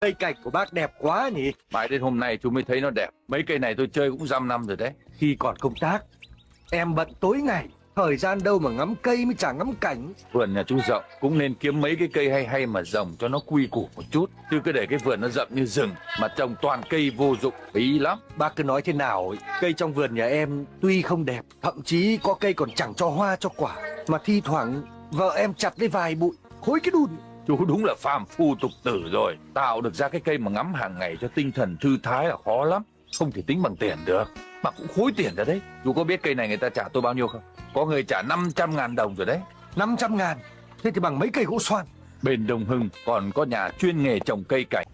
Cây cảnh của bác đẹp quá nhỉ. Mãi đến hôm nay chú mới thấy nó đẹp. Mấy cây này tôi chơi cũng dăm năm rồi đấy. Khi còn công tác, em bận tối ngày, thời gian đâu mà ngắm cây mới chả ngắm cảnh. Vườn nhà chú rộng, cũng nên kiếm mấy cái cây hay hay mà trồng cho nó quy củ một chút. Chứ cứ để cái vườn nó rậm như rừng mà trồng toàn cây vô dụng, phí lắm. Bác cứ nói thế nào ấy, cây trong vườn nhà em tuy không đẹp, thậm chí có cây còn chẳng cho hoa cho quả, mà thi thoảng vợ em chặt lấy vài bụi, khối cái đùn. Chú đúng là phàm phu tục tử rồi. Tạo được ra cái cây mà ngắm hàng ngày cho tinh thần thư thái là khó lắm. Không thể tính bằng tiền được. Mà cũng khối tiền ra đấy. Chú có biết cây này người ta trả tôi bao nhiêu không? Có người trả 500.000 đồng rồi đấy. 500.000, thế thì bằng mấy cây gỗ xoan. Bên Đông Hưng còn có nhà chuyên nghề trồng cây cảnh.